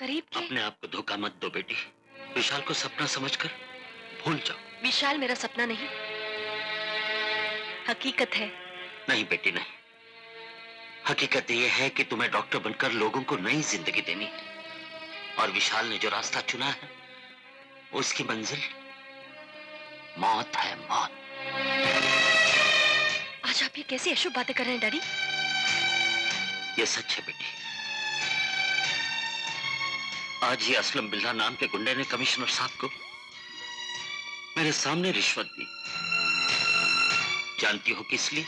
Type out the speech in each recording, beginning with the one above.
करीब के। अपने आप को धोखा मत दो बेटी। विशाल को सपना समझकर भूल जाओ। विशाल मेरा सपना नहीं, हकीकत है। नहीं बेटी नहीं, हकीकत यह है कि तुम्हें डॉक्टर बनकर लोगों को नई जिंदगी देनी है। और विशाल ने जो रास्ता चुना है उसकी मंजिल मौत है, मौत। आज आप ये कैसी अशुभ बातें कर रहे हैं डैडी? ये सच है बेटी। आज ही असलम बिल्ला नाम के गुंडे ने कमिश्नर साहब को मेरे सामने रिश्वत दी। जानती हो किस लिए?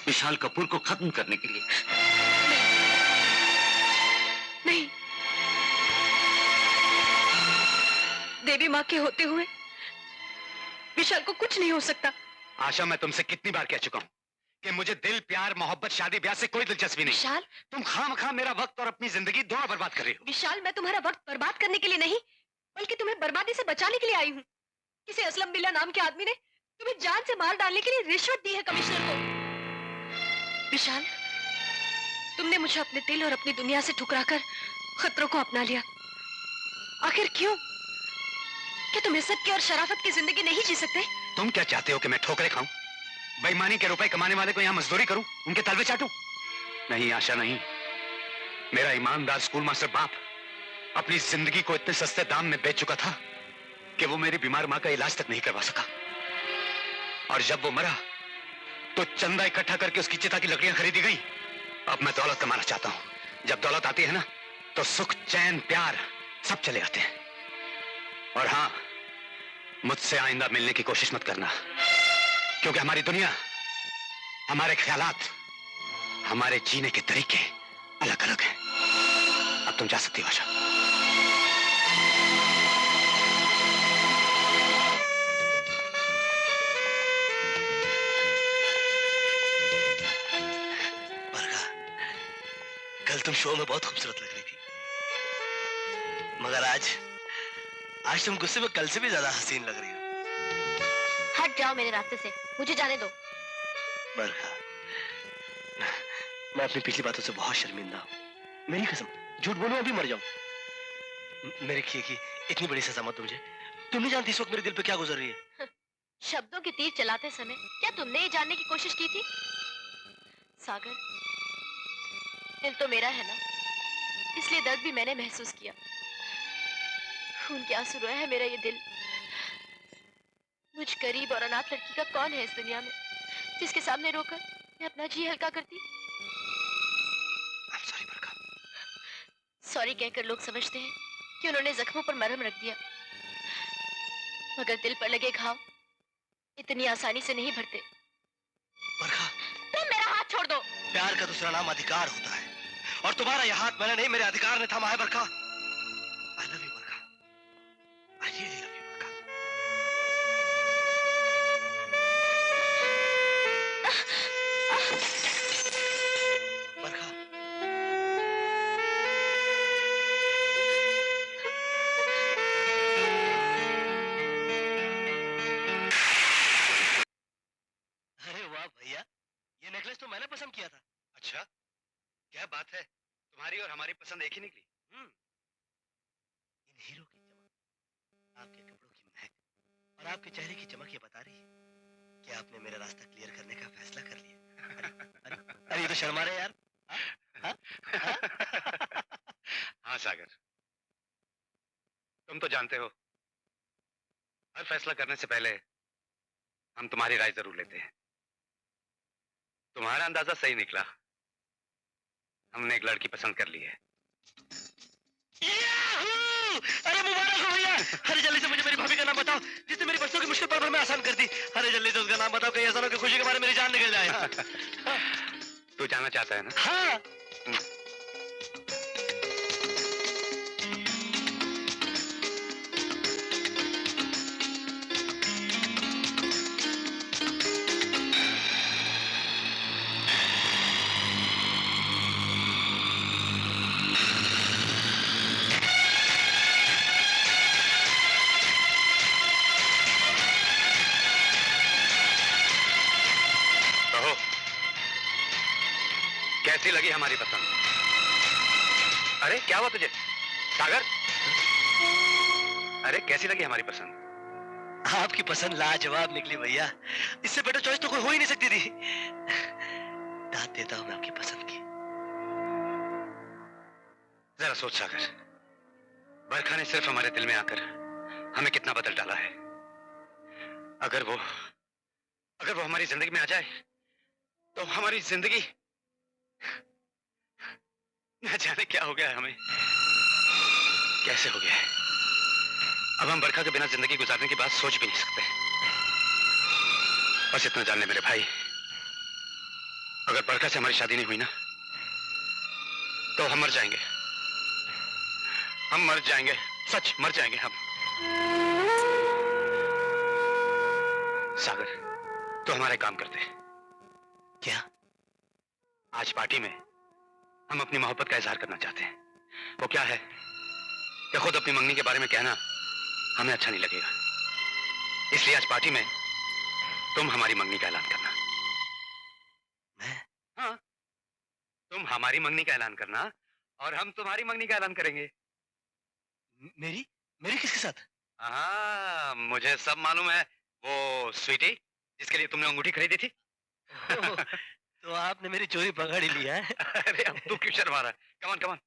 विशाल कपूर को खत्म करने के लिए। नहीं, देवी माँ के होते हुए विशाल को कुछ नहीं हो सकता। आशा, मैं तुमसे कितनी बार कह चुका हूं कि मुझे दिल, प्यार, मोहब्बत, शादी ब्याह से कोई दिलचस्पी नहीं। विशाल, तुम खामखा मेरा वक्त और अपनी जिंदगी दोनों बर्बाद कर रही हो। विशाल, मैं तुम्हारा वक्त बर्बाद करने के लिए नहीं, बल्कि तुम्हें बर्बादी से बचाने के लिए आई हूँ। किसी असलम बिल्ला नाम के आदमी ने तुम्हें जान से मार डालने के लिए रिश्वत दी है कमिश्नर को। विशाल, तुमने मुझे अपने दिल और अपनी दुनिया से ठुकराकर खतरों को अपना लिया। आखिर क्यों? क्या तुम इज्जत की और शराफत की जिंदगी नहीं जी सकते? तुम क्या चाहते हो कि मैं ठोकरे खाऊं? बेईमानी के रुपए कमाने वाले को यहाँ मजदूरी करूं, उनके तलवे चाटूं? नहीं आशा, नहीं। मेरा ईमानदार स्कूल मास्टर बाप अपनी जिंदगी को इतने सस्ते दाम में बेच चुका था कि वो मेरी बीमार मां का इलाज तक नहीं करवा सका। और जब वो मरा तो चंदा इकट्ठा करके उसकी चिता की लकड़ियां खरीदी गई। अब मैं दौलत कमाना चाहता हूं। जब दौलत आती है ना, तो सुख, चैन, प्यार सब चले आते हैं। और हां, मुझसे आइंदा मिलने की कोशिश मत करना, क्योंकि हमारी दुनिया, हमारे ख्यालात, हमारे जीने के तरीके अलग अलग हैं। अब तुम जा सकती हो आशा। कल तुम शो में बहुत खूबसूरत लग रही थी, मगर आज तुम गुस्से में कल से भी ज्यादा हसीन लग रही हो। हट जाओ मेरे रास्ते से, मुझे जाने दो। बरखा, मैं अपनी पिछली बातों से बहुत शर्मिंदा हूँ। मेरी कसम, झूठ बोलूं अभी मर जाऊं। मेरे किए की इतनी बड़ी सजा मत दो मुझे। तुम नहीं जानती इस वक्त मेरे दिल पे क्या गुजर रही है। शब्दों के तीर चलाते समय क्या तुमने ये जानने की कोशिश की थी? सागर, दिल तो मेरा है ना, इसलिए दर्द भी मैंने महसूस किया। खून के आंसू रोया है मेरा ये दिल। मुझ गरीब और अनाथ लड़की का कौन है इस दुनिया में जिसके सामने रोकर मैं अपना जी हल्का करती? सॉरी बरखा। सॉरी कहकर लोग समझते हैं कि उन्होंने जख्मों पर मरहम रख दिया, मगर दिल पर लगे घाव इतनी आसानी से नहीं भरते। बरखा, तुम मेरा हाथ छोड़ दो। प्यार का दूसरा नाम अधिकार होता है, और तुम्हारा यह हाथ मैंने नहीं, मेरे अधिकार ने थामा है। Barkha, I love you Barkha, I really love you Barkha. Barkha, अरे वाह भैया, ये नेकलेस तो मैंने पसंद किया था। अच्छा, क्या बात है, तुम्हारी और हमारी पसंद एक ही निकली। इन हीरो की चमक, आपके कपड़ों की महक और आपके चेहरे की चमक ये बता रही है कि आपने मेरा रास्ता क्लियर करने का फैसला कर लिया। अरे ये तो शर्मा रहे यार। हाँ? हाँ? हाँ सागर, तुम तो जानते हो हर फैसला करने से पहले हम तुम्हारी राय जरूर लेते हैं। तुम्हारा अंदाजा सही निकला, हमने एक लड़की पसंद कर ली है। याहू! अरे मुबारक हो भैया। अरे जल्दी से मुझे मेरी भाभी का नाम बताओ जिसने मेरी बरसों की मुश्किल पल भर में आसान कर दी। अरे जल्दी से उसका नाम बताओ, कहीं ऐसा ना हो कि खुशी के मारे मेरी जान निकल जाए। तू जाना चाहता है ना? हाँ। कहो, कैसी लगी हमारी पसंद? अरे क्या हुआ तुझे? सागर, अरे कैसी लगी हमारी पसंद? आपकी पसंद लाजवाब निकली भैया। इससे बेटर चॉइस तो कोई हो ही नहीं सकती थी। दाद देता हूं मैं आपकी पसंद की। जरा सोच सागर, बरखा ने सिर्फ हमारे दिल में आकर हमें कितना बदल डाला है। अगर वो हमारी जिंदगी में आ जाए तो हमारी जिंदगी, न जाने क्या हो गया है हमें, कैसे हो गया है। अब हम बरखा के बिना जिंदगी गुजारने की बात सोच भी नहीं सकते। बस इतना जान ले मेरे भाई, अगर बरखा से हमारी शादी नहीं हुई ना तो हम मर जाएंगे। हम मर जाएंगे, सच मर जाएंगे हम। सागर, तो हमारे काम करते हैं क्या? आज पार्टी में हम अपनी मोहब्बत का इजहार करना चाहते हैं। वो क्या है कि खुद अपनी मंगनी के बारे में कहना हमें अच्छा नहीं लगेगा, इसलिए आज पार्टी में तुम हमारी मंगनी का ऐलान करना। मैं? हाँ, तुम हमारी मंगनी का ऐलान करना और हम तुम्हारी मंगनी का ऐलान करेंगे। मेरी मेरी किसके साथ? हाँ, मुझे सब मालूम है। वो स्वीटी जिसके लिए तुमने अंगूठी खरीदी थी। ओह, तो आपने मेरी चोरी पकड़ ही लिया है। अरे अब तू क्यों शर्मा रहा है? कमान कमान।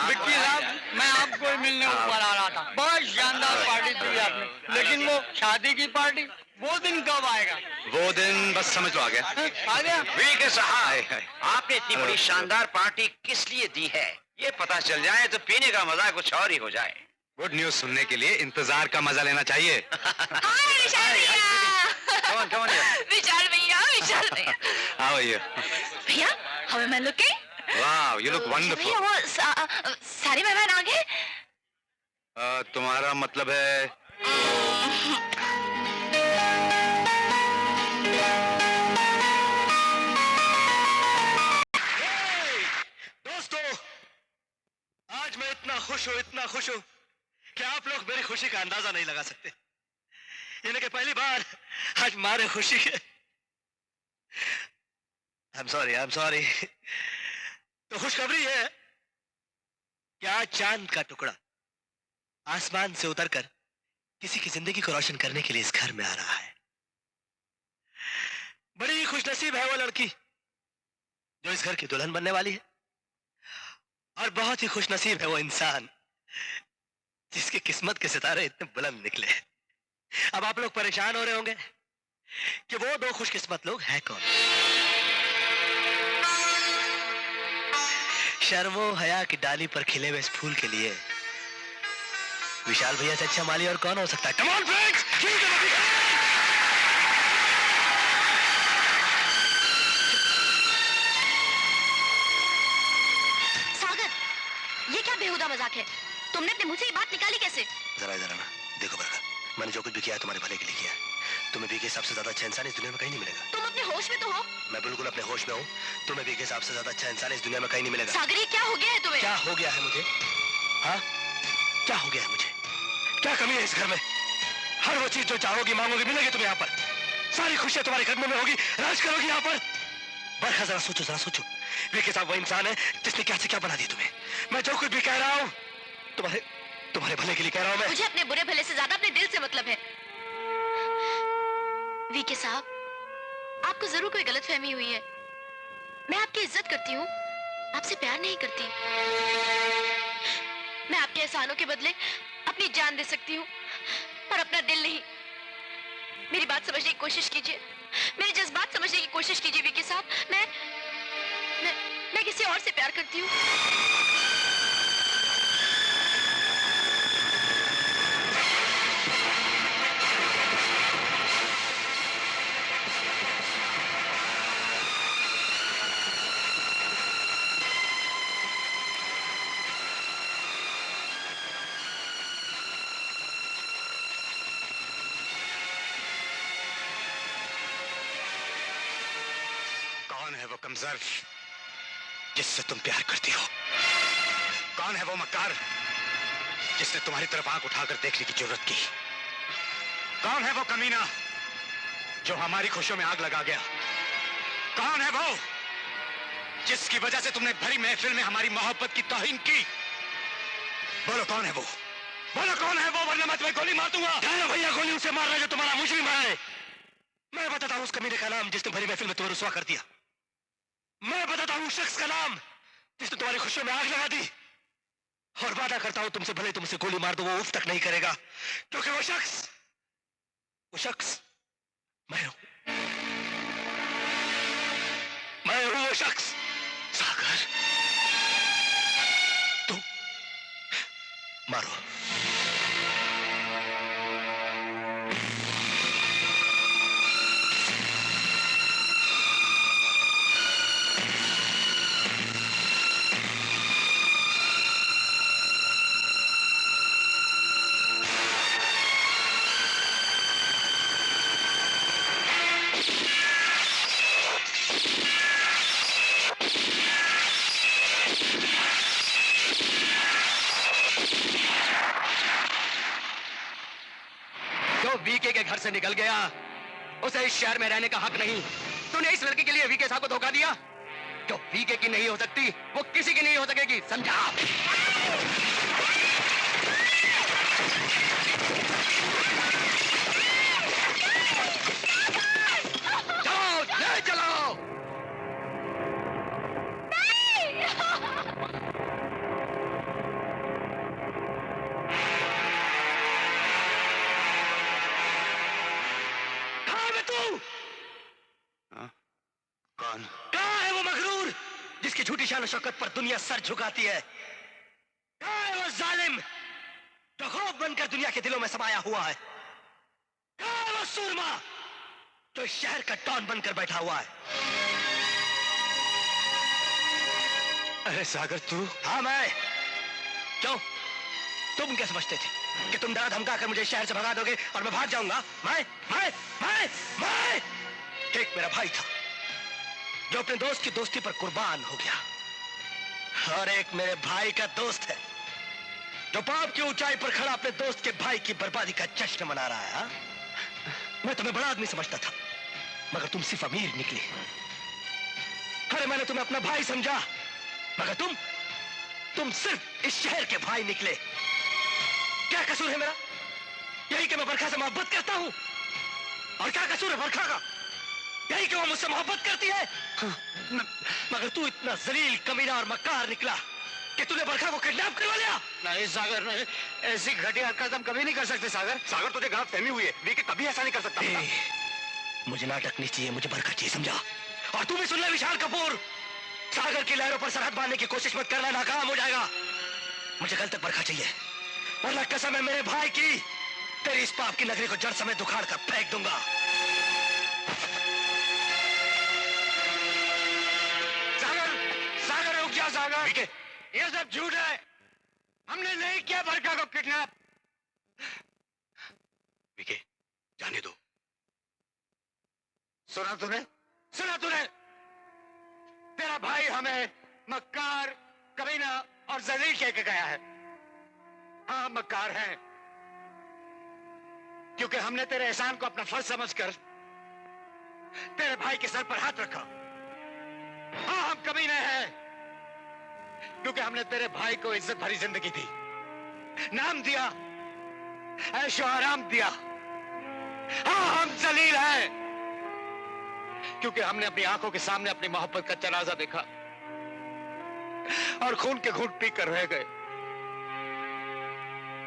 विक्की साहब, मैं आपको ही मिलने ऊपर आ रहा था। बहुत शानदार पार्टी दी आपने, लेकिन वो शादी की पार्टी, वो दिन कब आएगा? वो दिन बस समझ लो आ गया। आ गया? वीके साहब, आपने इतनी बड़ी शानदार पार्टी किस लिए दी है ये पता चल जाए तो पीने का मजा कुछ और ही हो जाए। गुड न्यूज सुनने के लिए इंतजार का मजा लेना चाहिए। हाय विशाल भैया। कमान कमान विशाल भैया, विशाल भैया। How are you? भैया, how am I looking? Wow, you look भैया वंडरफुल। वो सारे मेहमान आ गए? तुम्हारा मतलब है दोस्तों, आज मैं इतना खुश हूं कि आप लोग मेरी खुशी का अंदाजा नहीं लगा सकते। यानी कि पहली बार आज मारे खुशी के आई एम सॉरी। तो खुशखबरी है कि आज चांद का टुकड़ा आसमान से उतरकर किसी की जिंदगी को रोशन करने के लिए इस घर में आ रहा है। बड़ी खुशनसीब है वो लड़की जो इस घर की दुल्हन बनने वाली है, और बहुत ही खुशनसीब है वो इंसान जिसकी किस्मत के सितारे इतने बुलंद निकले। अब आप लोग परेशान हो रहे होंगे कि वो दो खुशकिस्मत लोग हैं कौन। शर्मो हया की डाली पर खिले हुए इस फूल के लिए विशाल भैया से अच्छा माली और कौन हो सकता है? कम ऑन फ्रेंड्स, सागर, ये क्या बेहुदा मजाक है? तुमने अपने मुंह से ये बात निकाली कैसे? जरा इधर आना। देखो बरखा, मैंने जो कुछ भी किया है तुम्हारे भले के लिए किया है। तुम्हें भी के हिसाब से ज्यादा अच्छा इंसान इस दुनिया में कहीं नहीं मिलेगा। तुम अपने होश में तो हो? मैं बिल्कुल अपने होश में हूँ। तुम्हें भी के हिसाब से ज्यादा अच्छा इंसान इस दुनिया में कहीं नहीं मिलेगा। सागर, ये क्या हो गया है तुम्हें? क्या हो गया है मुझे? हाँ, क्या हो गया है मुझे? क्या कमी है इस घर में? हर वो चीज जो चाहोगी मांगोगी मिलेगी तुम्हें यहाँ पर। सारी खुशियां तुम्हारे कदमों में होगी, राज करोगी यहाँ पर। बरखा जरा सोचो। विकी साहब वो इंसान है जिसने क्या से क्या बना दिया तुम्हें। मैं जो कुछ भी कह रहा हूँ तुम्हारे भले के लिए कह रहा हूँ मैं। मुझे अपने बुरे भले से ज्यादा अपने दिल से मतलब है। वीके साहब, आपको जरूर कोई गलतफहमी हुई है। मैं आपकी इज्जत करती हूँ, आपसे प्यार नहीं करती। मैं आपके एहसानों के बदले अपनी जान दे सकती हूँ, पर अपना दिल नहीं। मेरी बात समझने की कोशिश कीजिए, मेरे जज्बात समझने की कोशिश कीजिए वीके साहब। मैं किसी और से प्यार करती हूँ। कौन है वो कमजोर जिससे तुम प्यार करती हो? कौन है वो मक्कार जिसने तुम्हारी तरफ आंख उठाकर देखने की जरूरत की? कौन है वो कमीना जो हमारी खुशियों में आग लगा गया? कौन है वो जिसकी वजह से तुमने भरी महफिल में हमारी मोहब्बत की तौहीन की? बोलो कौन है वो? बोलो कौन है वो, वरना मैं तुम्हें गोली मार दूंगा। भैया गोली उसे मारना जो तुम्हारा मुजरिम है। मैं बताता हूँ उस कमीने का नाम जिसने भरी महफिल में तुम्हें रुसवा कर दिया। मैं बताता हूँ शख्स का नाम जिसने तुम्हारी खुशियों में आग लगा दी। और वादा करता हूं तुमसे, भले तुमसे गोली मार दो, वो उफ तक नहीं करेगा, क्योंकि वो शख्स मैं हूं। मैं हूं वो शख्स। सागर, तुम मारो। वीके के घर से निकल गया, उसे इस शहर में रहने का हक नहीं। तूने इस लड़की के लिए वीके साहब को धोखा दिया। जो वीके की नहीं हो सकती वो किसी की नहीं हो सकेगी, समझा? चलो ले चलो। कौन? कहाँ है वो मगरूर जिसकी झूठी शान और शौकत पर दुनिया सर झुकाती है? कहाँ है वो जालिम जो खौफ बनकर दुनिया के दिलों में समाया हुआ है? कहाँ है वो सूरमा जो इस शहर का डॉन बनकर बैठा हुआ है? अरे सागर तू? हाँ मैं। क्यों, तुम क्या समझते थे कि तुम डरा धमका कर मुझे शहर से भगा दोगे और मैं भाग जाऊंगा? मैं एक मेरा भाई था जो अपने दोस्त की दोस्ती पर कुर्बान हो गया, और एक मेरे भाई का दोस्त है जो पाप की ऊंचाई पर खड़ा अपने दोस्त के भाई की बर्बादी का जश्न मना रहा है। हा? मैं तुम्हें बड़ा आदमी समझता था, मगर तुम सिर्फ अमीर निकले। अरे मैंने तुम्हें अपना भाई समझा, मगर तुम सिर्फ इस शहर के भाई निकले। क्या कसूर है मेरा? यही कि मैं बरखा से मोहब्बत करता हूं। और क्या कसूर है बरखा का? यही कि वो मुझसे मोहब्बत करती है। मगर तू इतना जलील, कमीना और मक्कार निकला कि तूने बरखा को किडनैप करवा लिया। नहीं सागर, नहीं, ऐसी घटिया हरकत हम कभी नहीं कर सकते सागर। सागर तुझे गलत फहमी हुई है, वीके कभी ऐसा नहीं कर सकता। मुझे नाटक नहीं चाहिए, मुझे बरखा चाहिए, समझा? और तू भी सुन ले विशाल कपूर, सागर की लहरों पर सरहद बांधने की कोशिश मत करना, नाकाम हो जाएगा। मुझे कल तक बरखा चाहिए, वरना कसम है मेरे भाई की, तेरी इस पाप की नगरी को जड़ समेत उखाड़ कर फेंक दूंगा। सागर रुक जा सागर, ये सब झूठ है। हमने नहीं किया बरखा को किडनैप। विके, जाने दो। सुना तूने? तेरा भाई हमें मक्कार, कमीना और जलील कह के गया है। हाँ मक्कार है, क्योंकि हमने तेरे एहसान को अपना फर्ज समझकर तेरे भाई के सर पर हाथ रखा। हाँ हम कमीने हैं, क्योंकि हमने तेरे भाई को इज्जत भरी जिंदगी दी, नाम दिया, ऐशो आराम दिया। हाँ हम जलील हैं, क्योंकि हमने अपनी आंखों के सामने अपनी मोहब्बत का जनाजा देखा और खून के घूंट पी कर रह गए।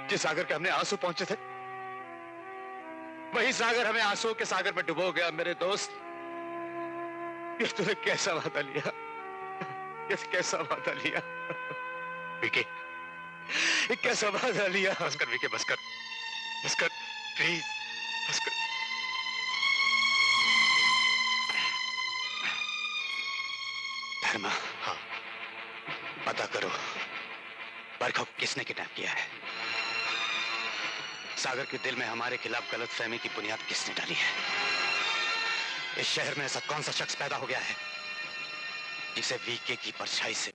जिस सागर के हमने आंसू पहुंचे थे, वही सागर हमें आंसू के सागर में डुबो गया। मेरे दोस्त, ये तूने कैसा वादा लिया? ये कैसा वादा लिया विके? ये कैसा वादा लिया? बस कर विके, बस कर प्लीज, बस कर। धर्मा, हाँ, पता करो बरखा को किसने किडनैप किया है। सागर के दिल में हमारे खिलाफ गलत फहमी की बुनियाद किसने डाली है। इस शहर में ऐसा कौन सा शख्स पैदा हो गया है जिसे वीके की परछाई से